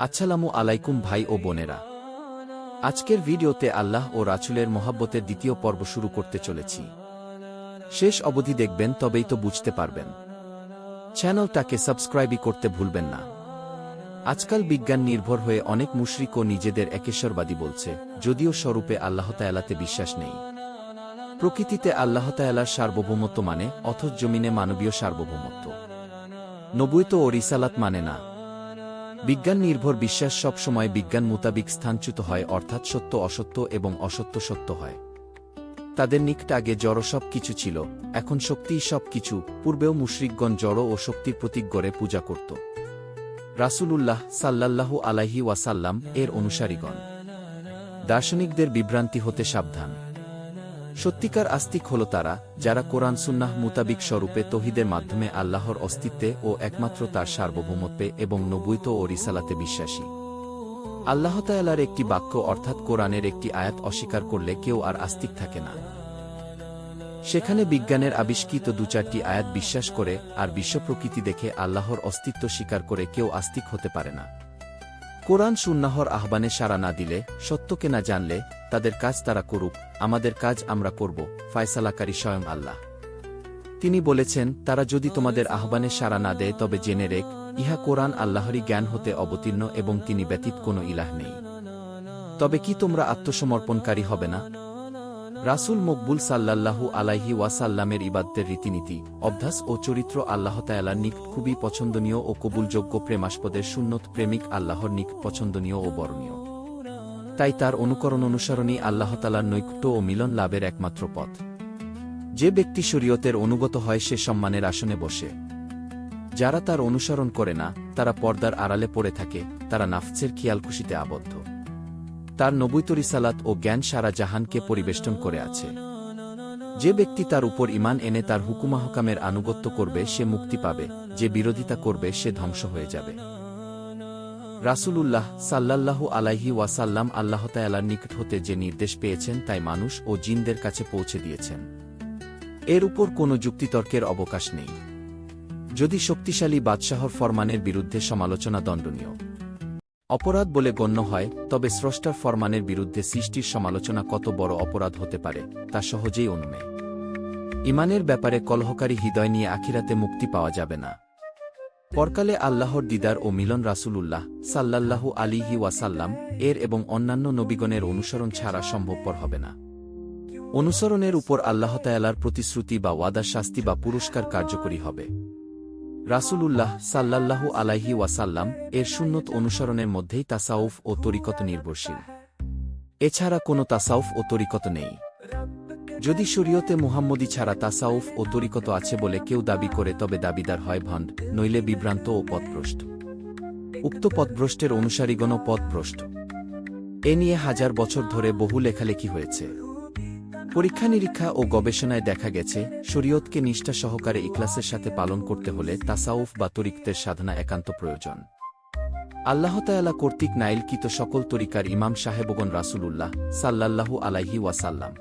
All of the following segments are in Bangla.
আসসালামু আলাইকুম ভাই ও বোনেরা। আজকের ভিডিওতে আল্লাহ ও রাসূলের মহাব্বতের দ্বিতীয় পর্ব শুরু করতে চলেছি। শেষ অবধি দেখবেন, তবেই তো বুঝতে পারবেন। চ্যানেলটাকে সাবস্ক্রাইবই করতে ভুলবেন না। আজকাল বিজ্ঞান নির্ভর হয়ে অনেক মুশরিকও নিজেদের একেশ্বরবাদী বলছে, যদিও স্বরূপে আল্লাহ তাআলাতে বিশ্বাস নেই। প্রকৃতিতে আল্লাহ তাআলার সার্বভৌমত্ব মানে, অথচ জমিনে মানবীয় সার্বভৌমত্ব, নবুয়ত ও রিসালাত মানে না। বিজ্ঞান নির্ভর বিশ্বাস সব সময় বিজ্ঞান মোতাবিক স্থানচ্যুত হয়, অর্থাৎ সত্য অসত্য এবং অসত্য সত্য হয়। তাদের নিকট আগে জড় সব কিছু ছিল, এখন শক্তিই সব কিছু। পূর্বেও মুশরিকগণ জড় ও শক্তির প্রতীক গড়ে পূজা করত। রাসূলুল্লাহ সাল্লাল্লাহু আলাইহি ওয়াসাল্লাম এর অনুসারীগণ দার্শনিকদের বিভ্রান্তি হতে সাবধান। সত্যিকার আস্তিক হল তারা, যারা কোরআন সুন্নাহ মোতাবিক স্বরূপে তৌহিদের মাধ্যমে আল্লাহর অস্তিত্বে ও একমাত্র তার সার্বভৌমত্বে এবং নবুয়ত ও রিসালাতে বিশ্বাসী। আল্লাহ তাআলার একটি বাক্য অর্থাৎ কোরআনের একটি আয়াত অস্বীকার করলে কেউ আর আস্তিক থাকে না। সেখানে বিজ্ঞানের আবিষ্কৃত দু-চারটি আয়াত বিশ্বাস করে আর বিশ্বপ্রকৃতি দেখে আল্লাহর অস্তিত্ব স্বীকার করে কেউ আস্তিক হতে পারে না। কোরআন সুন্নাহর আহ্বানে সাড়া না দিলে, সত্যকে না জানলে, তাদের কাজ তারা করুক, আমাদের কাজ আমরা করব, ফায়সালাকারী স্বয়ং আল্লাহ। তিনি বলেছেন, তারা যদি তোমাদের আহ্বানে সাড়া না দেয় তবে জেনে রেখ, ইহা কোরআন আল্লাহরই জ্ঞান হতে অবতীর্ণ এবং তিনি ব্যতীত কোনো ইলাহ নেই। তবে কি তোমরা আত্মসমর্পণকারী হবে না? রাসূল মকবুল সাল্লাল্লাহু আলাইহি ওয়াসাল্লামের ইবাদতের রীতিনীতি, অভ্যাস ও চরিত্র আল্লাহ তাআলার নিকট খুবই পছন্দনীয় ও কবুলযোগ্য। প্রেমাস্পদের সুন্নত প্রেমিক আল্লাহর নিকট পছন্দনীয় ও বরণীয়। তাই তার অনুকরণ অনুসরণই আল্লাহ তাআলার নৈকট্য ও মিলন লাভের একমাত্র পথ। যে ব্যক্তি শরীয়তের অনুগত হয় সে সম্মানের আসনে বসে। যারা তার অনুসরণ করে না, তারা পর্দার আড়ালে পড়ে থাকে, তারা নাফসের খেয়ালখুশিতে আবদ্ধ। তার নবুয়ত রিসালাত ও জ্ঞান সারা জাহানকে পরিবেষ্টন করে আছে। যে ব্যক্তি তার উপর ঈমান এনে তার হুকুমাহকামের আনুগত্য করবে সে মুক্তি পাবে, যে বিরোধিতা করবে সে ধ্বংস হয়ে যাবে। রাসূলুল্লাহ সাল্লাল্লাহু আলাইহি ওয়াসাল্লাম আল্লাহ তাআলার নিকট হতে যে নির্দেশ পেয়েছেন তাই মানুষ ও জিনদের কাছে পৌঁছে দিয়েছেন। এর উপর কোনো যুক্তিতর্কের অবকাশ নেই। যদি শক্তিশালী বাদশাহর ফরমানের বিরুদ্ধে সমালোচনা দণ্ডনীয় অপরাধ বলে গণ্য হয়, তবে স্রষ্টার ফরমানের বিরুদ্ধে সৃষ্টির সমালোচনা কত বড় অপরাধ হতে পারে তা সহজেই অনুমেয়। ঈমানের ব্যাপারে কলহকারী হৃদয় নিয়ে আখিরাতে মুক্তি পাওয়া যাবে না। পরকালে আল্লাহর দিদার ও মিলন রাসূলুল্লাহ সাল্লাল্লাহু আলাইহি ওয়াসাল্লাম এর এবং অন্যান্য নবীগণের অনুসরণ ছাড়া সম্ভবপর হবে না। অনুসরণের উপর আল্লাহ তাআলার প্রতিশ্রুতি বা ওয়াদা শাস্তি বা পুরস্কার কার্যকরী হবে। রাসূলুল্লাহ সাল্লাল্লাহু আলাইহি ওয়াসাল্লাম এর সুন্নত অনুসরণের মধ্যেই তাসাউফ ও তরিকত নির্ভরশীল। এছাড়া কোনো তাসাউফ ও তরিকত নেই। যদি শরীয়তে মুহাম্মদী ছাড়া তাসাউফ ও তরিকত আছে বলে কেউ দাবি করে তবে দাবিদার হয় ভণ্ড, নইলে বিভ্রান্ত ও পথভ্রষ্ট। উক্ত পথভ্রষ্টের অনুসারীগণও পথভ্রষ্ট। এ নিয়ে হাজার বছর ধরে বহু লেখালেখি হয়েছে। পরীক্ষা নিরীক্ষা ও গবেষণায় দেখা গেছে, শরীয়তকে নিষ্ঠা সহকারে ইখলাসের সাথে পালন করতে হলে তাসাউফ বা তরিকতের সাধনা একান্ত প্রয়োজন। আল্লাহ তাআলা কর্তৃক নাইলকৃত সকল তরিকার ইমাম সাহেবগণ রাসূলুল্লাহ সাল্লাল্লাহু আলাইহি ওয়াসাল্লাম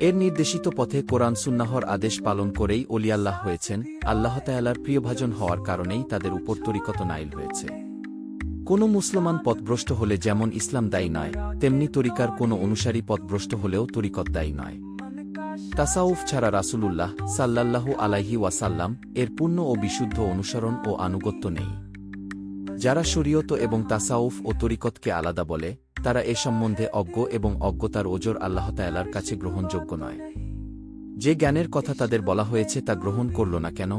এর নির্দেশিত পথে কোরআন সুন্নাহর আদেশ পালন করেই ওলিয়াল্লাহ হয়েছেন। আল্লাহ তাআলার প্রিয়ভাজন হওয়ার কারণেই তাদের উপর তরিকত নাইল হয়েছে। কোনো মুসলমান পথভ্রষ্ট হলে যেমন ইসলাম দায়ী নয়, তেমনি তরিকার কোনো অনুসারী পথভ্রষ্ট হলেও তরিকত দায়ী নয়। তাসাউফ ছাড়া রাসূলুল্লাহ সাল্লাল্লাহু আলাইহি ওয়াসাল্লাম এর পূর্ণ ও বিশুদ্ধ অনুসরণ ও আনুগত্য নেই। যারা শরীয়ত এবং তাসাউফ ও তরিকতকে আলাদা বলে, তারা এ সম্বন্ধে অজ্ঞ এবং অজ্ঞতার ওজর আল্লাহ তাআলার কাছে গ্রহণযোগ্য নয়। যে জ্ঞানের কথা তাদের বলা হয়েছে তা গ্রহণ করল না কেন?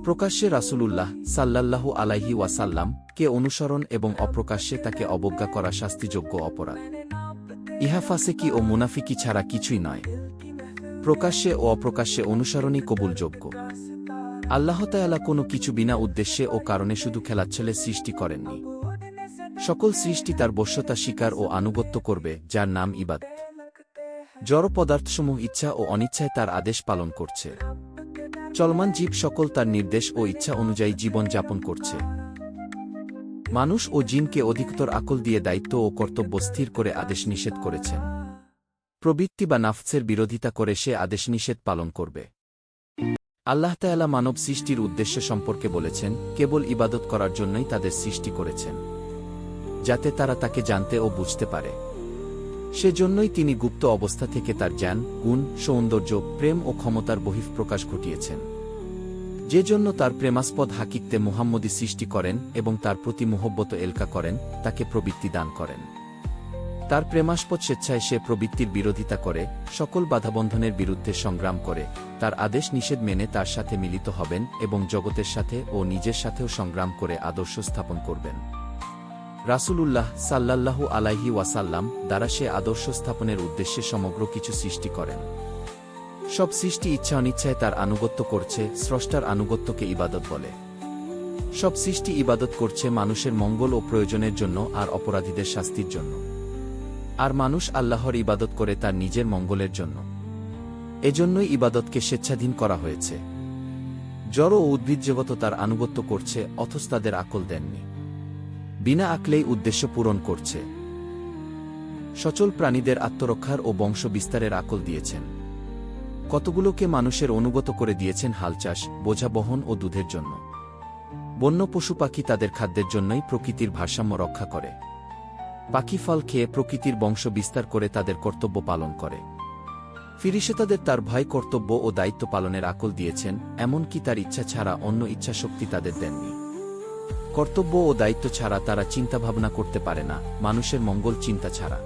প্রকাশ্যে রাসূলুল্লাহ সাল্লাল্লাহু আলাইহি ওয়াসাল্লাম কে অনুসরণ এবং অপ্রকাশ্যে তাকে অবজ্ঞা করা শাস্তিযোগ্য অপরাধ। ইহা ফাসিকি ও মুনাফিকি ছাড়া কিছুই নয়। প্রকাশ্যে ও অপ্রকাশ্যে অনুসরণই কবুলযোগ্য। আল্লাহ তাআলা কোনো কিছু বিনা উদ্দেশ্যে ও কারণে শুধু খেলাচ্ছলে সৃষ্টি করেননি। সকল সৃষ্টি তার বশ্যতা স্বীকার ও আনুগত্য করবে, যার নাম ইবাদত। জড় পদার্থসমূহ ইচ্ছা ও অনিচ্ছায় তার আদেশ পালন করছে। চলমান জীব সকল তার নির্দেশ ও ইচ্ছা অনুযায়ী জীবন যাপন করছে। মানুষ ও জিনকে অধিকতর আকল দিয়ে দায়িত্ব ও কর্তব্য স্থির করে আদেশ নিষেধ করেছেন। প্রবৃত্তি বা নাফসের বিরোধিতা করে সে আদেশ নিষেধ পালন করবে। আল্লাহ তাআলা মানব সৃষ্টির উদ্দেশ্য সম্পর্কে বলেছেন, কেবল ইবাদত করার জন্যই তাদের সৃষ্টি করেছেন, যাতে তারা তাকে জানতে ও বুঝতে পারে। সেজন্যই তিনি গুপ্ত অবস্থা থেকে তার জ্ঞান, গুণ, সৌন্দর্য, প্রেম ও ক্ষমতার বহিঃপ্রকাশ ঘটিয়েছেন। যে জন্য তার প্রেমাস্পদ হাকিকতে মুহাম্মদী সৃষ্টি করেন এবং তার প্রতি মুহব্বত এলকা করেন, তাকে প্রবৃত্তি দান করেন। তার প্রেমাস্পদ স্বেচ্ছায় সে প্রবৃত্তির বিরোধিতা করে, সকল বাধাবন্ধনের বিরুদ্ধে সংগ্রাম করে, তার আদেশ নিষেধ মেনে তার সাথে মিলিত হবেন এবং জগতের সাথে ও নিজের সাথেও সংগ্রাম করে আদর্শ স্থাপন করবেন। রাসূলুল্লাহ সাল্লাল্লাহু আলাইহি ওয়াসাল্লাম দ্বারা সে আদর্শ স্থাপনের উদ্দেশ্যে সমগ্র কিছু সৃষ্টি করেন। সব সৃষ্টি ইচ্ছা অনিচ্ছায় তার আনুগত্য করছে, স্রষ্টার আনুগত্যকে ইবাদত বলে। সব সৃষ্টি ইবাদত করছে মানুষের মঙ্গল ও প্রয়োজনের জন্য আর অপরাধীদের শাস্তির জন্য। আর মানুষ আল্লাহর ইবাদত করে তার নিজের মঙ্গলের জন্য। এজন্যই ইবাদতকে স্বেচ্ছাধীন করা হয়েছে। জড় ও উদ্ভিদ জগৎ তার আনুগত্য করছে, অথচ তাদের আকল দেননি। বিনা আকলেই উদ্দেশ্য পূরণ করছে। সচল প্রাণীদের আত্মরক্ষার ও বংশ বিস্তারের আকল দিয়েছেন। কতগুলোকে মানুষের অনুগত করে দিয়েছেন হাল চাষ, বোঝা বহন ও দুধের জন্য। বন্য পশু পাখি তাদের খাদ্যের জন্যই প্রকৃতির ভারসাম্য রক্ষা করে। পাখি ফল খেয়ে প্রকৃতির বংশ বিস্তার করে তাদের কর্তব্য পালন করে। ফিরিশতাদের তার ভয়, কর্তব্য ও দায়িত্ব পালনের আকল দিয়েছেন, এমনকি তার ইচ্ছা ছাড়া অন্য ইচ্ছাশক্তি তাদের দেননি। কর্তব্য ও দায়িত্ব ছাড়া তারা চিন্তাভাবনা করতে পারে না, মানুষের মঙ্গল চিন্তা ছাড়া।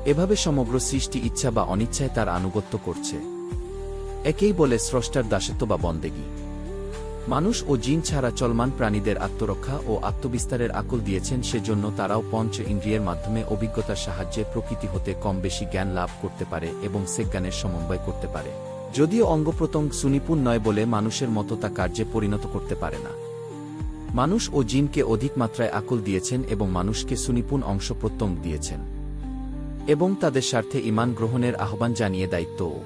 এভাবে সমগ্র সৃষ্টি ইচ্ছা বা অনিচ্ছায় তার আনুগত্য করছে। একেই বলে স্রষ্টার দাসত্ব বা বন্দেগী। মানুষ ও জিন ছাড়া চলমান প্রাণীদের আত্মরক্ষা ও আত্মবিস্তারের আকল দিয়েছেন, সেজন্য তারাও পঞ্চ ইন্দ্রিয়ের মাধ্যমে অভিজ্ঞতার সাহায্যে প্রকৃতি হতে কম বেশি জ্ঞান লাভ করতে পারে এবং সে জ্ঞানের সমন্বয় করতে পারে। যদিও অঙ্গপ্রত্যঙ্গ সুনিপুণ নয় বলে মানুষের মতো তা কার্যে পরিণত করতে পারে না। মানুষ ও জিনকে অধিক মাত্রায় আকল দিয়েছেন এবং মানুষকে সুনিপুণ অংশ প্রত্যঙ্গ দিয়েছেন এবং তাদের স্বার্থে ঈমান গ্রহণের আহ্বান জানিয়ে দায়িত্ব ও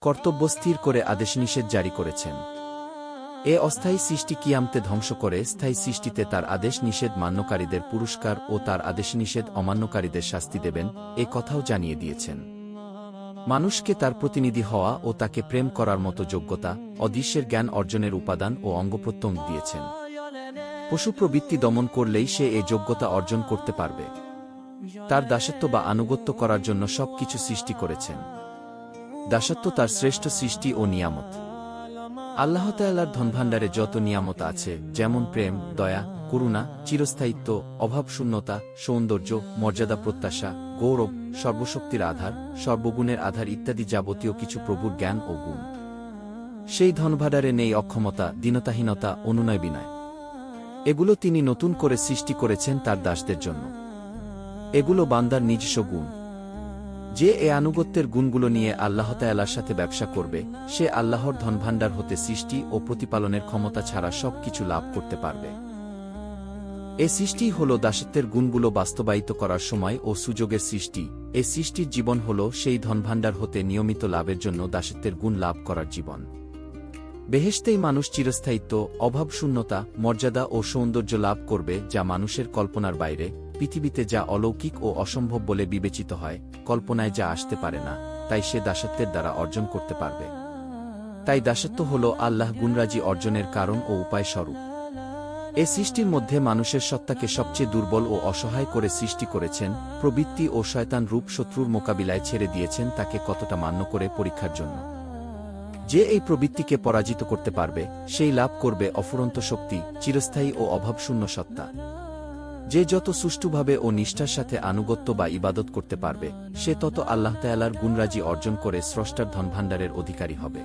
কর্তব্য স্থির করে আদেশ নিষেধ জারি করেছেন। এ অস্থায়ী সৃষ্টি কিয়ামতে ধ্বংস করে স্থায়ী সৃষ্টিতে তার আদেশ নিষেধ মান্যকারীদের পুরস্কার ও তার আদেশ নিষেধ অমান্যকারীদের শাস্তি দেবেন, এ কথাও জানিয়ে দিয়েছেন। মানুষকে তার প্রতিনিধি হওয়া ও তাকে প্রেম করার মতো যোগ্যতা, অদৃশ্যের জ্ঞান অর্জনের উপাদান ও অঙ্গপ্রত্যঙ্গ দিয়েছেন। পশু প্রবৃত্তি দমন করলেই সে এ যোগ্যতা অর্জন করতে পারবে। তার দাসত্ব বা আনুগত্য করার জন্য সব কিছু সৃষ্টি করেছেন। দাসত্ব তার শ্রেষ্ঠ সৃষ্টি ও নিয়ামত। আল্লাহ তাআলার ধনভাণ্ডারে যত নিয়ামত আছে, যেমন প্রেম, দয়া, করুণা, চিরস্থায়িত্ব, অভাবশূন্যতা, সৌন্দর্য, মর্যাদা, প্রত্যাশা, গৌরব, সর্বশক্তির আধার, সর্বগুণের আধার ইত্যাদি যাবতীয় কিছু প্রভুর জ্ঞান ও গুণ। সেই ধনভাণ্ডারে নেই অক্ষমতা, দীনতাহীনতা, অনুনয় বিনয়। এগুলো তিনি নতুন করে সৃষ্টি করেছেন তার দাসদের জন্য। এগুলো বান্দার নিজস্ব গুণ। যে এ আনুগত্যের গুণগুলো নিয়ে আল্লাহ তাআলার সাথে ব্যবসা করবে, সে আল্লাহর ধনভাণ্ডার হতে সৃষ্টি ও প্রতিপালনের ক্ষমতা ছাড়া সব কিছু লাভ করতে পারবে। এ সৃষ্টিই হল দাসত্বের গুণগুলো বাস্তবায়িত করার সময় ও সুযোগের সৃষ্টি। এ সৃষ্টির জীবন হল সেই ধনভাণ্ডার হতে নিয়মিত লাভের জন্য দাসত্বের গুণ লাভ করার জীবন। বেহেশতেই মানুষ চিরস্থায়িত্ব, অভাবশূন্যতা, মর্যাদা ও সৌন্দর্য লাভ করবে, যা মানুষের কল্পনার বাইরে। পৃথিবীতে যা অলৌকিক ও অসম্ভব বলে বিবেচিত হয়, কল্পনায় যা আসতে পারে না, তাই সে দাসত্বের দ্বারা অর্জন করতে পারবে। তাই দাসত্ব হল আল্লাহ গুণরাজি অর্জনের কারণ ও উপায় স্বরূপ। এ সৃষ্টির মধ্যে মানুষের সত্তাকে সবচেয়ে দুর্বল ও অসহায় করে সৃষ্টি করেছেন, প্রবৃত্তি ও শয়তান রূপ শত্রুর মোকাবিলায় ছেড়ে দিয়েছেন তাকে কতটা মান্য করে পরীক্ষার জন্য। যে এই প্রবৃত্তিকে পরাজিত করতে পারবে, সেই লাভ করবে অফুরন্ত শক্তি, চিরস্থায়ী ও অভাবশূন্য সত্তা। যে যত সুষ্ঠুভাবে ও নিষ্ঠার সাথে আনুগত্য বা ইবাদত করতে পারবে, সে তত আল্লাহ তাআলার গুণরাজি অর্জন করে স্রষ্টার ধনভাণ্ডারের অধিকারী হবে।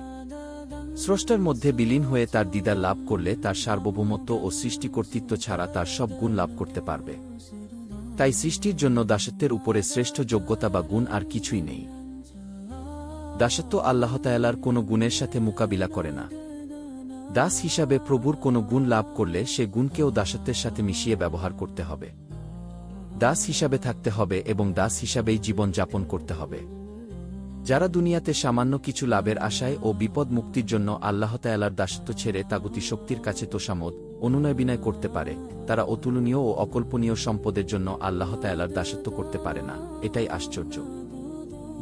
স্রষ্টার মধ্যে বিলীন হয়ে তার দিদার লাভ করলে তার সার্বভৌমত্ব ও সৃষ্টি কর্তৃত্ব ছাড়া তার সব গুণ লাভ করতে পারবে। তাই সৃষ্টির জন্য দাসত্বের উপরে শ্রেষ্ঠ যোগ্যতা বা গুণ আর কিছুই নেই। দাসত্ব আল্লাহ তাআলার কোনো গুণের সাথে মোকাবিলা করে না। দাস হিসাবে প্রভুর কোনো গুণ লাভ করলে সে গুণকেও দাসত্বের সাথে মিশিয়ে ব্যবহার করতে হবে। দাস হিসাবে থাকতে হবে এবং দাস হিসাবেই জীবন যাপন করতে হবে। যারা দুনিয়াতে সামান্য কিছু লাভের আশায় ও বিপদ মুক্তির জন্য আল্লাহ তাআলার দাসত্ব ছেড়ে তাগুতি শক্তির কাছে তোষামোদ, অনুনয় বিনয় করতে পারে, তারা অতুলনীয় ও অকল্পনীয় সম্পদের জন্য আল্লাহ তাআলার দাসত্ব করতে পারে না। এটাই আশ্চর্য।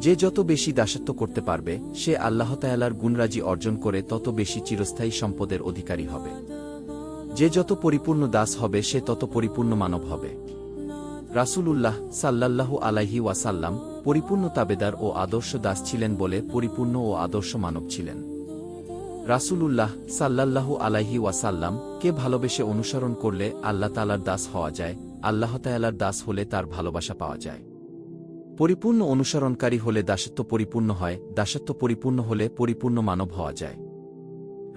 যে যত বেশি দাসত্ব করতে পারবে সে আল্লাহ তাআলার গুণরাজি অর্জন করে তত বেশি চিরস্থায়ী সম্পদের অধিকারী হবে। যে যত পরিপূর্ণ দাস হবে সে তত পরিপূর্ণ মানব হবে। রাসূলুল্লাহ সাল্লাল্লাহু আলাইহি ওয়াসাল্লাম পরিপূর্ণ তাবেদার ও আদর্শ দাস ছিলেন বলে পরিপূর্ণ ও আদর্শ মানব ছিলেন। রাসূলুল্লাহ সাল্লাল্লাহু আলাইহি ওয়াসাল্লাম কে ভালোবেসে অনুসরণ করলে আল্লাহ তাআলার দাস হওয়া যায়, আল্লাহ তাআলার দাস হলে তার ভালোবাসা পাওয়া যায়। পরিপূর্ণ অনুসরণকারী হলে দাসত্ব পরিপূর্ণ হয়, দাসত্ব পরিপূর্ণ হলে পরিপূর্ণ মানব হওয়া যায়।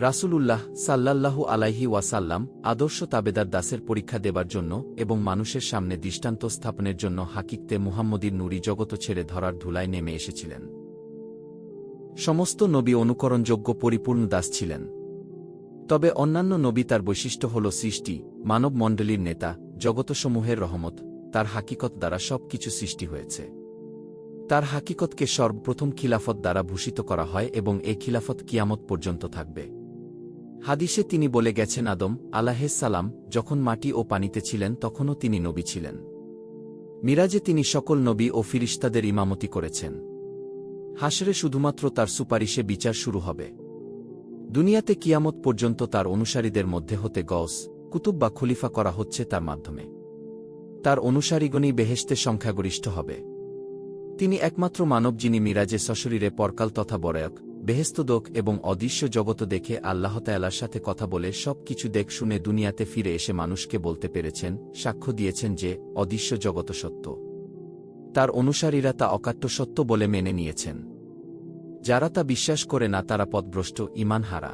রাসূলুল্লাহ সাল্লাল্লাহু আলাইহি ওয়াসাল্লাম আদর্শ তাবেদার দাসের পরীক্ষা দেবার জন্য এবং মানুষের সামনে দৃষ্টান্ত স্থাপনের জন্য হাকিকতে মুহাম্মদীর নূরি জগত ছেড়ে ধরার ধুলায় নেমে এসেছিলেন। সমস্ত নবী অনুকরণযোগ্য পরিপূর্ণ দাস ছিলেন। তবে অন্যান্য নবী তার বৈশিষ্ট্য হল সৃষ্টি, মানব মণ্ডলীর নেতা, জগতসমূহের রহমত, তার হাকিকত দ্বারা সব কিছু সৃষ্টি হয়েছে। তার হাকিকতকে সর্বপ্রথম খিলাফত দ্বারা ভূষিত করা হয় এবং এই খিলাফত কিয়ামত পর্যন্ত থাকবে। হাদিসে তিনি বলে গেছেন, আদম আলাইহিস সালাম যখন মাটি ও পানিতে ছিলেন তখনও তিনি নবী ছিলেন। মিরাজে তিনি সকল নবী ও ফিরিশতাদের ইমামতি করেছেন। হাশরে শুধুমাত্র তার সুপারিশে বিচার শুরু হবে। দুনিয়াতে কিয়ামত পর্যন্ত তার অনুসারীদের মধ্যে হতে গওস, কুতুব বা খলিফা করা হচ্ছে তার মাধ্যমে। তার অনুসারীগণই বেহেশতে সংখ্যাগরিষ্ঠ হবে। তিনি একমাত্র মানব যিনি মিরাজে সশরীরে পরকাল তথা বরায়ক, বেহেস্তদোক এবং অদৃশ্য জগত দেখে আল্লাহ তাআলার সাথে কথা বলে সব কিছু দেখ শুনে দুনিয়াতে ফিরে এসে মানুষকে বলতে পেরেছেন, সাক্ষ্য দিয়েছেন যে অদৃশ্য জগত সত্য। তার অনুসারীরা তা অকাট্য সত্য বলে মেনে নিয়েছেন। যারা তা বিশ্বাস করে না তারা পথভ্রষ্ট, ঈমানহারা।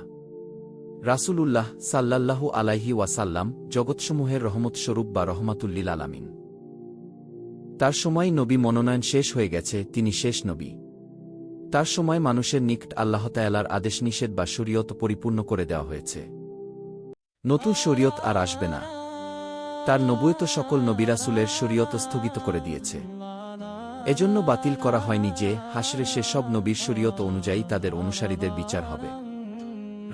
রাসূলুল্লাহ সাল্লাল্লাহু আলাইহি ওয়াসাল্লাম জগৎসমূহের রহমতস্বরূপ বা রহমাতুল লিল আলামিন। তার সময় নবী মনোনয়ন শেষ হয়ে গেছে, তিনি শেষ নবী। তার সময় মানুষের নিকট আল্লাহ তাআলার আদেশ নিষেধ বা শরীয়ত পরিপূর্ণ করে দেওয়া হয়েছে। নতুন শরীয়ত আর আসবে না। তার নবুয়ত সকল নবী রাসূলের শরীয়ত স্থগিত করে দিয়েছে। এজন্য বাতিল করা হয়নি যে হাশরে সে সব নবীর শরীয়ত অনুযায়ী তাদের অনুসারীদের বিচার হবে।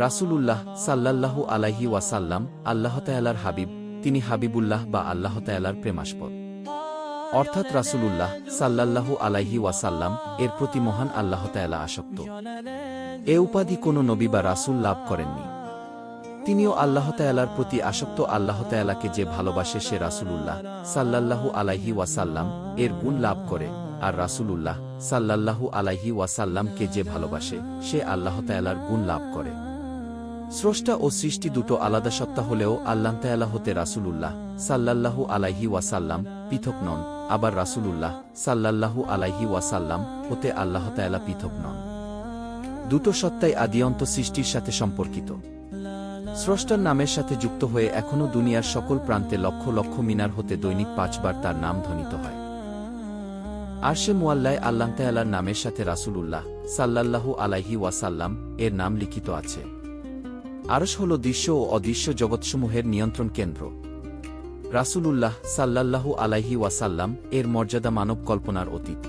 রাসূলুল্লাহ সাল্লাল্লাহু আলাইহি ওয়াসাল্লাম আল্লাহ তাআলার হাবিব, তিনি হাবিবুল্লাহ বা আল্লাহ তাআলার প্রেমাস্পদ। অর্থাৎ রাসূলুল্লাহ সাল্লাল্লাহু আলাইহি ওয়াসাল্লাম এর প্রতি মহান আল্লাহ তাআলা আসক্ত। এ উপাধি কোনো নবী বা রাসূল লাভ করেননি। তিনিও আল্লাহ তাআলার প্রতি আসক্ত। আল্লাহ তাআলাকে যে ভালোবাসে সে রাসূলুল্লাহ সাল্লাল্লাহু আলাইহি ওয়াসাল্লাম এর গুণ লাভ করে, আর রাসূলুল্লাহ সাল্লাল্লাহু আলাইহি ওয়াসাল্লামকে যে ভালোবাসে সে আল্লাহ তাআলার গুণ লাভ করে। স্রষ্টা ও সৃষ্টি দুটো আলাদা সত্তা হলেও আল্লাহ তাআলা হতে রাসূলুল্লাহ সাল্লাল্লাহু আলাইহি ওয়াসাল্লাম পৃথক নন, আবার রাসূলুল্লাহ সাল্লাল্লাহু আলাইহি ওয়াসাল্লাম হতে আল্লাহ তাআলা পৃথক নন। দুটো সত্তাই আদিঅন্ত সৃষ্টির সাথে সম্পর্কিত। স্রষ্টার নামের সাথে যুক্ত হয়ে এখনও দুনিয়ার সকল প্রান্তে লক্ষ লক্ষ মিনার হতে দৈনিক 5 বার তার নাম ধ্বনিত হয়। আরশে মুআল্লায় আল্লাহ তাআলার নামের সাথে রাসূলুল্লাহ সাল্লাল্লাহু আলাইহি ওয়াসাল্লাম এর নাম লিখিত আছে। আরশ হল দৃশ্য ও অদৃশ্য জগৎসমূহের নিয়ন্ত্রণ কেন্দ্র। রাসূলুল্লাহ সাল্লাল্লাহু আলাইহি ওয়াসাল্লাম এর মর্যাদা মানব কল্পনার অতীত।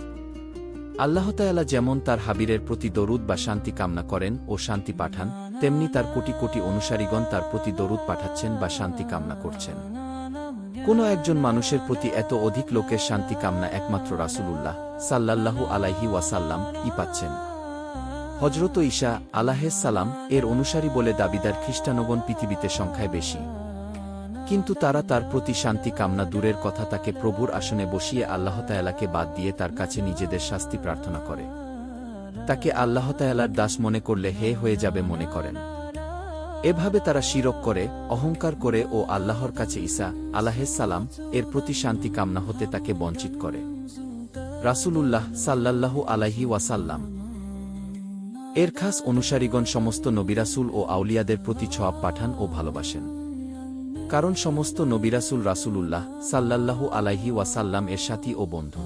আল্লাহ তাআলা যেমন তার হাবিবের প্রতি দরুদ বা শান্তি কামনা করেন ও শান্তি পাঠান, তেমনি তার কোটি কোটি অনুসারীগণ তার প্রতি দরুদ পাঠাচ্ছেন বা শান্তি কামনা করছেন। কোনো একজন মানুষের প্রতি এত অধিক লোকের শান্তি কামনা একমাত্র রাসূলুল্লাহ সাল্লাল্লাহু আলাইহি ওয়াসাল্লাম পাচ্ছেন। হযরত ঈসা আলাইহিস সালাম এর অনুসারী বলে দাবিদার খ্রিস্টানগণ পৃথিবীতে সংখ্যায় বেশি, কিন্তু তারা তার প্রতি শান্তি কামনা দূরের কথা তাকে প্রভুর আসনে বসিয়ে আল্লাহ তাআলাকে বাদ দিয়ে তার কাছে নিজেদের শাস্তি প্রার্থনা করে। তাকে আল্লাহ তাআলার দাস মনে করলে হে হয়ে যাবে মনে করেন। এভাবে তারা শিরক করে, অহংকার করে ও আল্লাহর কাছে ঈসা আলাইহিস সালাম এর প্রতি শান্তি কামনা হতে তাকে বঞ্চিত করে। রাসূলুল্লাহ সাল্লাল্লাহু আলাইহি ওয়াসাল্লাম এর খাস অনুসারীগণ সমস্ত নবিরাসুল ও আউলিয়াদের প্রতি ছোঁয়া পাঠান ও ভালোবাসেন। কারণ সমস্ত নবিরাসুল রাসূলুল্লাহ সাল্লাল্লাহু আলাইহি ওয়াসাল্লাম এর সাথী ও বন্ধু।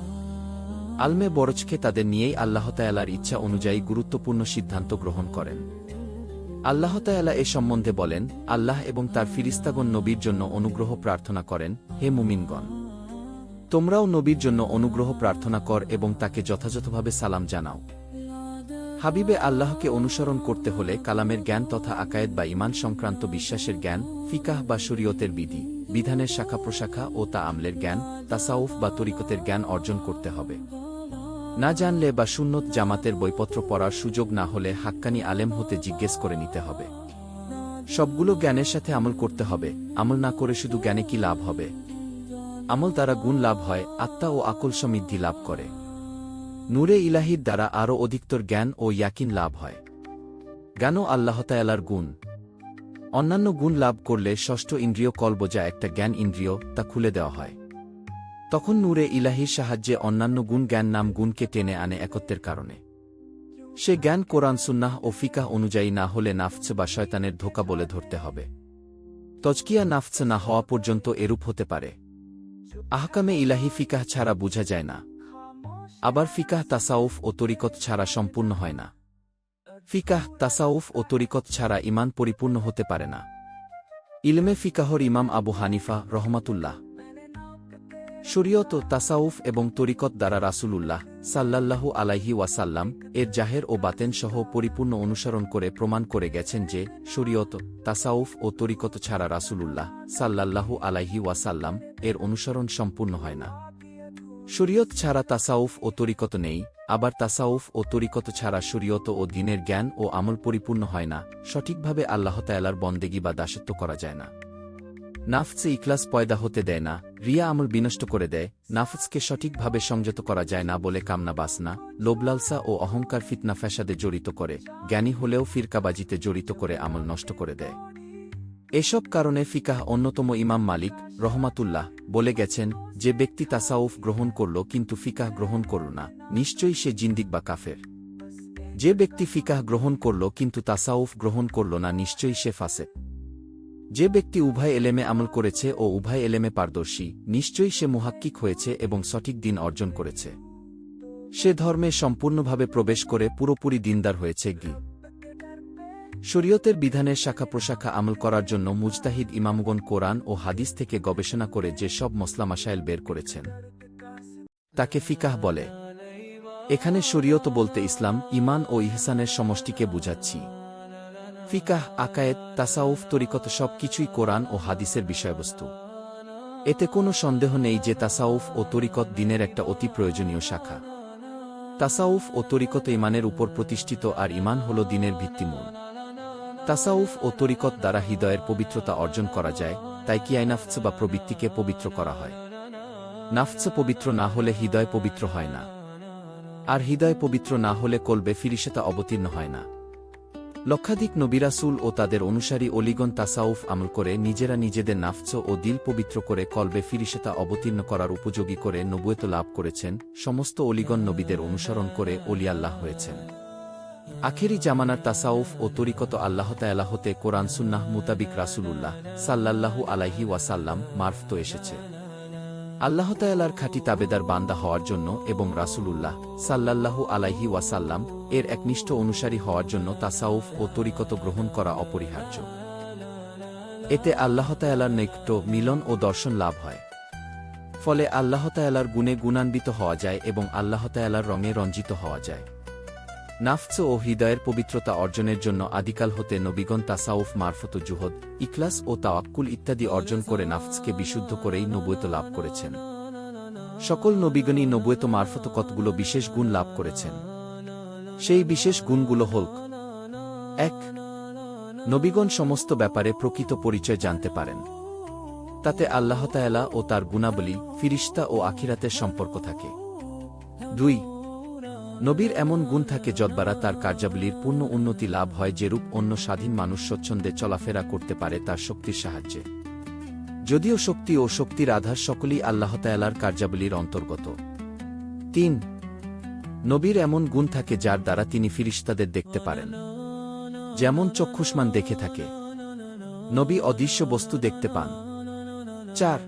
আলমে বরজকে তাদের নিয়েই আল্লাহ তাআলার ইচ্ছা অনুযায়ী গুরুত্বপূর্ণ সিদ্ধান্ত গ্রহণ করেন। আল্লাহ তাআলা এ সম্বন্ধে বলেন, আল্লাহ এবং তার ফিরিস্তাগণ নবীর জন্য অনুগ্রহ প্রার্থনা করেন, হে মুমিনগণ, তোমরাও নবীর জন্য অনুগ্রহ প্রার্থনা কর এবং তাকে যথাযথভাবে সালাম জানাও। হাবিবে আল্লাহকে অনুসরণ করতে হলে কালামের জ্ঞান তথা আকায়েদ বা ঈমান সংক্রান্ত বিশ্বাসের জ্ঞান, ফিকাহ বা শরীয়তের বিধি বিধানের শাখা প্রশাখা ও তা আমলের জ্ঞান, তাসাউফ বা তরিকতের জ্ঞান অর্জন করতে হবে। না জানলে বা সুন্নত জামাতের বইপত্র পড়ার সুযোগ না হলে হাক্কানি আলেম হতে জিজ্ঞেস করে নিতে হবে। সবগুলো জ্ঞানের সাথে আমল করতে হবে। আমল না করে শুধু জ্ঞানে কি লাভ হবে? আমল দ্বারা গুণ লাভ হয়, আত্মা ও আকল সমৃদ্ধি লাভ করে। নূরে ইলাহির দ্বারা আরও অধিকতর জ্ঞান ও ইয়াকিন লাভ হয়। জ্ঞানও আল্লাহ তাআলার গুণ। অন্যান্য গুণ লাভ করলে ষষ্ঠ ইন্দ্রিয় কল্ব, যা একটা জ্ঞান ইন্দ্রিয়, তা খুলে দেওয়া হয়। তখন নূরে ইলাহির সাহায্যে অন্যান্য গুণ জ্ঞান নাম গুণকে টেনে আনে একত্বের কারণে। সে জ্ঞান কোরআন সুন্নাহ ও ফিকাহ অনুযায়ী না হলে নাফস বা শয়তানের ধোঁকা বলে ধরতে হবে। তজকিয়া নাফস না হওয়া পর্যন্ত এরূপ হতে পারে। আহকামে ইলাহি ফিকাহ ছাড়া বুঝা যায় না। আবার ফিকাহ তাসাউফ ও তরিকত ছাড়া সম্পূর্ণ হয় না। ফিকাহ তাসাউফ ও তরিকত ছাড়া ঈমান পরিপূর্ণ হতে পারে না। ইলমে ফিকাহর ইমাম আবু হানিফা রহমাতুল্লাহ শরীয়ত, তাসাউফ এবং তরিকত দ্বারা রাসূলুল্লাহ সাল্লাল্লাহু আলাইহি ওয়াসাল্লাম এর জাহের ও বাতেন সহ পরিপূর্ণ অনুসরণ করে প্রমাণ করে গেছেন যে শরীয়ত, তাসাউফ ও তরিকত ছাড়া রাসূলুল্লাহ সাল্লাল্লাহু আলাইহি ওয়াসাল্লাম এর অনুসরণ সম্পূর্ণ হয় না। শরীয়ত ছাড়া তাসাউফ ও তরিকত নেই, আবার তাসাউফ ও তরিকত ছাড়া শরীয়ত ও দ্বীনের জ্ঞান ও আমল পরিপূর্ণ হয় না। সঠিকভাবে আল্লাহ তাআলার বন্দেগী বা দাসত্ব করা যায় না। নাফসে ইখলাস পয়দা হতে দেয় না, রিয়া আমল বিনষ্ট করে দেয়। নাফসকে সঠিকভাবে সংযত করা যায় না বলে কামনা বাসনা, লোভলালসা ও অহংকার ফিতনা ফ্যাসাদে জড়িত করে, জ্ঞানী হলেও ফিরকাবাজিতে জড়িত করে আমল নষ্ট করে দেয়। এসব কারণে ফিকাহ অন্যতম ইমাম মালিক রহমাতুল্লাহ বলে গেছেন, যে ব্যক্তি তাসাউফ গ্রহণ করল কিন্তু ফিকাহ গ্রহণ করল না, নিশ্চয়ই সে জিন্দিক বা কাফের। যে ব্যক্তি ফিকাহ গ্রহণ করল কিন্তু তাসাউফ গ্রহণ করল না, নিশ্চয়ই সে ফাসেক। যে ব্যক্তি উভয় এলেমে আমল করেছে ও উভয় এলেমে পারদর্শী, নিশ্চয়ই সে মুহাক্কিক হয়েছে এবং সঠিক দিন অর্জন করেছে। সে ধর্মে সম্পূর্ণভাবে প্রবেশ করে পুরোপুরি দিনদার হয়েছে। শরীয়তের বিধানের শাখা প্রশাখা আমল করার জন্য মুজতাহিদ ইমামগণ কোরআন ও হাদিস থেকে গবেষণা করে যে সব মসলা মাসাইল বের করেছেন তাকে ফিকাহ বলে। এখানে শরীয়ত বলতে ইসলাম, ঈমান ও ইহসানের সমষ্টিকে বুঝাচ্ছি। ফিকাহ, আকায়েদ, তাসাউফ, তরিকত সব কিছুই কোরআন ও হাদিসের বিষয়বস্তু। এতে কোনো সন্দেহ নেই যে তাসাউফ ও তরিকত দ্বীনের একটা অতি প্রয়োজনীয় শাখা। তাসাউফ ও তরিকত ঈমানের উপর প্রতিষ্ঠিত, আর ঈমান হল দ্বীনের ভিত্তিমূল। তাসাউফ ও তরিকত দ্বারা হৃদয়ের পবিত্রতা অর্জন করা যায়, তাই কিয়াই নাফস বা প্রবৃত্তিকে পবিত্র করা হয়। নাফস পবিত্র না হলে হৃদয় পবিত্র হয় না, আর হৃদয় পবিত্র না হলে কলবে ফিরিশতা অবতীর্ণ হয় না। লক্ষাধিক নবী রাসূল ও তাদের অনুসারী অলিগণ তাসাউফ আমল করে নিজেরা নিজেদের নাফস ও দিল পবিত্র করে কলবে ফিরিশতা অবতীর্ণ করার উপযোগী করে নবুয়ত লাভ করেছেন। সমস্ত অলিগণ নবীদের অনুসরণ করে অলিয়াল্লাহ হয়েছেন। আখেরি জামানার তাসাউফ ও তরিকত আল্লাহ তাআলা হতে কোরআন সুন্নাহ মুতাবিক রাসূলুল্লাহ সাল্লাল্লাহু আলাইহি ওয়াসাল্লাম মারফত এসেছে। আল্লাহ তাআলার খাঁটি তাবেদার বান্দা হওয়ার জন্য এবং রাসূলুল্লাহ সাল্লাল্লাহু আলাইহি ওয়াসাল্লাম এর একনিষ্ঠ অনুসারী হওয়ার জন্য তাসাউফ ও তরিকত গ্রহণ করা অপরিহার্য। এতে আল্লাহ তাআলার নৈকট্য, মিলন ও দর্শন লাভ হয়। ফলে আল্লাহ তাআলার গুণে গুণান্বিত হওয়া যায় এবং আল্লাহ তাআলার রঙে রঞ্জিত হওয়া যায়। নাফস ও হৃদয়ের পবিত্রতা অর্জনের জন্য আদিকাল হতে নবীগণ তাসাউফ মারফত জুহদ, ইখলাস ও তাওয়াক্কুল ইত্যাদি অর্জন করে নাফসকে বিশুদ্ধ করেই নবুয়ত লাভ করেছেন। সকল নবীগণই নবুয়ত মারফত কতগুলো বিশেষ গুণ লাভ করেছেন। সেই বিশেষ গুণগুলো হল: ১. নবীগণ সমস্ত ব্যাপারে প্রকৃত পরিচয় জানতে পারেন। তাতে আল্লাহ তাআলা ও তার গুণাবলী, ফিরিশতা ও আখিরাতের সম্পর্ক থাকে। ২. নবীর এমন গুণ থাকে যদ্বারা তার কার্যাবলীর পূর্ণ উন্নতি লাভ হয়, যেরূপ অন্য স্বাধীন মানুষ স্বচ্ছন্দে চলাফেরা করতে পারে তার শক্তির সাহায্যে। যদিও শক্তি ও শক্তির আধার সকলেই আল্লাহ তাআলার কার্যাবলীর অন্তর্গত। ৩. নবীর এমন গুণ থাকে যার দ্বারা তিনি ফিরিশতাদের দেখতে পারেন, যেমন চক্ষুষ্মান দেখে থাকে। নবী অদৃশ্য বস্তু দেখতে পান। ৪.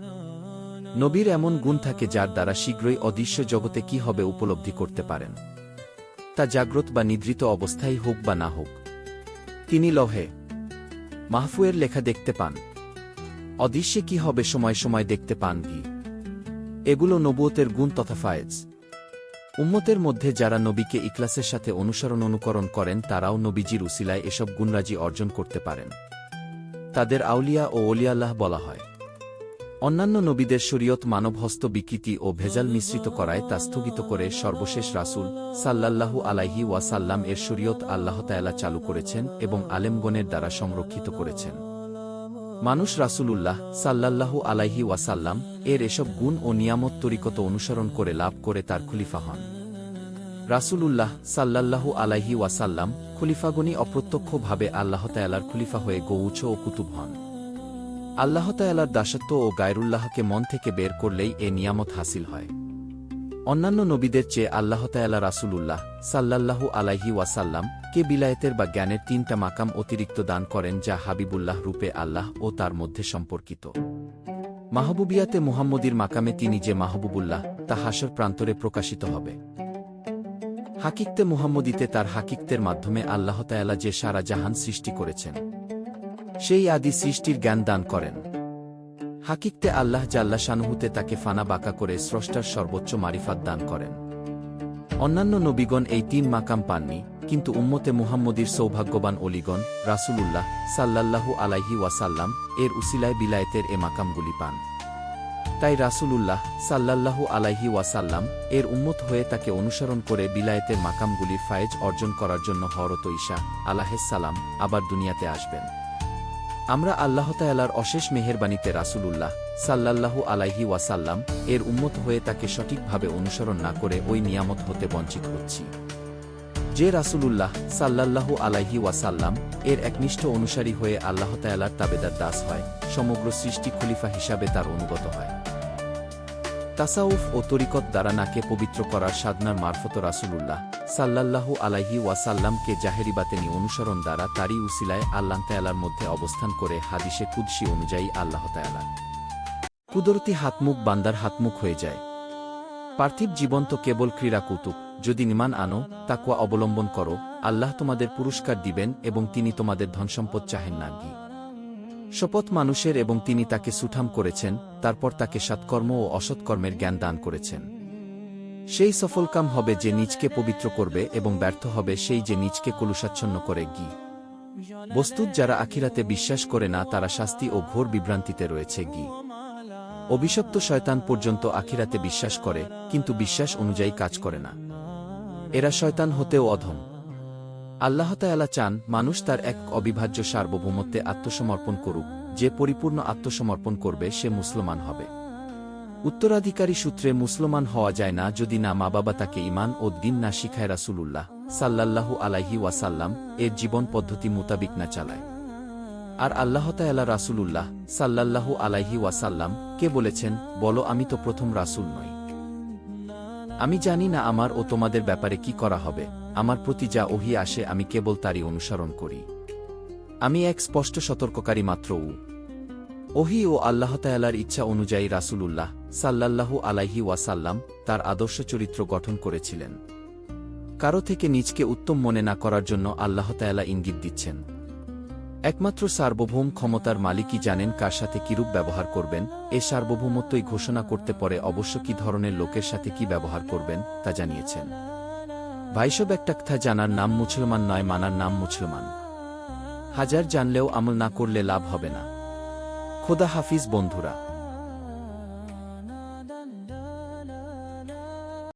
নবীর এমন গুণ থাকে যার দ্বারা শীঘ্রই অদৃশ্য জগতে কি হবে উপলব্ধি করতে পারেন, তা জাগ্রত বা নিদ্রিত অবস্থায় হোক বা না হোক। তিনি লৌহে মাহফুয়ের লেখা দেখতে পান। অদৃশ্যে কি হবে সময় সময় দেখতে পান। এগুলো নবুয়তের গুণ তথা ফায়েজ। উম্মতের মধ্যে যারা নবীকে ইখলাসের সাথে অনুকরণ করেন তারাও নবীজির উসিলায় এসব গুণরাজি অর্জন করতে পারেন। তাদের আউলিয়া ও ওলিয়াল্লাহ বলা হয়। অন্যান্য নবীদের শরীয়ত মানবহস্ত বিকৃতি ও ভেজাল মিশ্রিত করায় তা স্থগিত করে সর্বশেষ রাসূল সাল্লাল্লাহু আলাইহি ওয়াসাল্লাম এর শরীয়ত আল্লাহ তাআলা চালু করেছেন এবং আলেমগণের দ্বারা সংরক্ষিত করেছেন। মানুষ রাসূলুল্লাহ সাল্লাল্লাহু আলাইহি ওয়াসাল্লাম এর এসব গুণ ও নিয়ামত তরিকত অনুসরণ করে লাভ করে তার খলিফা হন। রাসূলুল্লাহ সাল্লাল্লাহু আলাইহি ওয়াসাল্লাম খলিফাগণই অপ্রত্যক্ষভাবে আল্লাহ তাআলার খলিফা হয়ে গৌছ ও কুতুব হন। আল্লাহ তাআলার দাসত্ব ও গায়রুল্লাহকে মন থেকে বের করলেই এ নিয়ামত হাসিল হয়। অন্যান্য নবীদের চেয়ে আল্লাহ তাআলা রাসূলুল্লাহ সাল্লাল্লাহু আলাইহি ওয়াসাল্লাম কে বিলায়েতের বা জ্ঞানের ৩টা মাকাম অতিরিক্ত দান করেন, যা হাবিবুল্লাহ রূপে আল্লাহ ও তার মধ্যে সম্পর্কিত। মাহবুবিয়াতে মুহাম্মদীর মাকামে তিনি যে মাহবুবুল্লাহ, তা হাসর প্রান্তরে প্রকাশিত হবে। হাকিকতে মুহাম্মদীতে তার হাকিকতের মাধ্যমে আল্লাহ তাআলা যে সারা জাহান সৃষ্টি করেছেন, সেই আদি সৃষ্টির জ্ঞান দান করেন। হাকিকতে আল্লাহ জাল্লা শানুহুতে তাকে ফানা বাঁকা করে স্রষ্টার সর্বোচ্চ মারিফাত দান করেন। অন্যান্য নবীগণ এই ৩ মাকাম পাননি, কিন্তু উম্মতে মুহাম্মদীর সৌভাগ্যবান অলিগণ রাসূলুল্লাহ সাল্লাল্লাহু আলাইহি ওয়াসাল্লাম এর উসিলায় বিলায়েতের এ মাকামগুলি পান। তাই রাসূলুল্লাহ সাল্লাল্লাহু আলাইহি ওয়াসাল্লাম এর উম্মত হয়ে তাকে অনুসরণ করে বিলায়েতের মাকামগুলির ফায়েজ অর্জন করার জন্য হযরত ঈসা আলাইহিস সালাম আবার দুনিয়াতে আসবেন। আমরা আল্লাহ তাআলার অশেষ মেহেরবানিতে রাসূলুল্লাহ সাল্লাল্লাহু আলাইহি ওয়াসাল্লাম এর উম্মত হয়ে তাকে সঠিকভাবে অনুসরণ না করে ওই নিয়ামত হতে বঞ্চিত হচ্ছি। যে রাসূলুল্লাহ সাল্লাল্লাহু আলাইহি ওয়াসাল্লাম এর একনিষ্ঠ অনুসারী হয়ে আল্লাহ তাআলার তাবেদার দাস হয়, সমগ্র সৃষ্টি খলিফা হিসাবে তার অনুগত হয়। তাসাউফ ও তরিকত দ্বারা নাকে পবিত্র করার সাধনার মারফত রাসূলুল্লাহ সাল্লাল্লাহু আলাইহি ওয়াসাল্লামকে জাহেরি বাতেনি অনুসরণ দ্বারা তারই উসিলায় আল্লাহ তাআলার মধ্যে অবস্থান করে হাদিসে কুদসি অনুযায়ী আল্লাহ তাআলা কুদরতি হাতমুখ বান্দার হাতমুখ হয়ে যায়। পার্থিব জীবন তো কেবল ক্রীড়া কৌতুক, যদি ঈমান আনো, তাকওয়া অবলম্বন করো, আল্লাহ তোমাদের পুরস্কার দিবেন এবং তিনি তোমাদের ধনসম্পদ চাহেন না। শপথ মানুষের এবং তিনি তাকে সুঠাম করেছেন, তারপর তাকে সৎকর্ম ও অসৎকর্মের জ্ঞান দান করেছেন। সেই সফলকাম হবে যে নিজকে পবিত্র করবে এবং ব্যর্থ হবে সেই যে নিজকে কলুষাচ্ছন্ন করে। বস্তুত যারা আখিরাতে বিশ্বাস করে না তারা শাস্তি ও ঘোর বিভ্রান্তিতে রয়েছে। অভিশপ্ত শয়তান পর্যন্ত আখিরাতে বিশ্বাস করে, কিন্তু বিশ্বাস অনুযায়ী কাজ করে না। এরা শয়তান হতেও অধম। আল্লাহ তাআলা চান মানুষ তার এক অবিভাজ্য সার্বভৌমত্বে আত্মসমর্পণ করুক। যে পরিপূর্ণ আত্মসমর্পণ করবে সে মুসলমান হবে। উত্তরাধিকারী সূত্রে মুসলমান হওয়া যায় না যদি না মা বাবা তাকে ঈমান ও দ্বীন না শিখায়, রাসূলুল্লাহ সাল্লাল্লাহু আলাইহি ওয়াসাল্লাম এর জীবন পদ্ধতি মোতাবিক না চালায়। আর আল্লাহ তাআলা রাসূলুল্লাহ সাল্লাল্লাহু আলাইহি ওয়াসাল্লাম কে বলেছেন, বলো আমি তো প্রথম রাসূল নই। আমি জানি না আমার ও তোমাদের ব্যাপারে কি করা হবে। আমার প্রতি যা ওহী আসে আমি কেবল তারই অনুসরণ করি। আমি এক স্পষ্ট সতর্ককারী মাত্র। ওহী ও আল্লাহ তাআলার ইচ্ছা অনুযায়ী রাসূলুল্লাহ সাল্লাল্লাহু আলাইহি ওয়াসাল্লাম তার আদর্শ চরিত্র গঠন করেছিলেন। কারো থেকে নিজকে উত্তম মনে না করার জন্য আল্লাহ তাআলা ইঙ্গিত দিচ্ছেন। একমাত্র সার্বভৌম ক্ষমতার মালিকই জানেন কার সাথে কিরূপ ব্যবহার করবেন। এ সার্বভৌমত্বই ঘোষণা করতে পারে অবশ্য কি ধরনের লোকের সাথে কি ব্যবহার করবেন তা জানিয়েছেন। ভাইসব একটা কথা জানার নাম মুসলমান নয়, মানার নাম মুসলমান। হাজার জানলেও আমল না করলে লাভ হবে না। খোদা হাফিজ বন্ধুরা।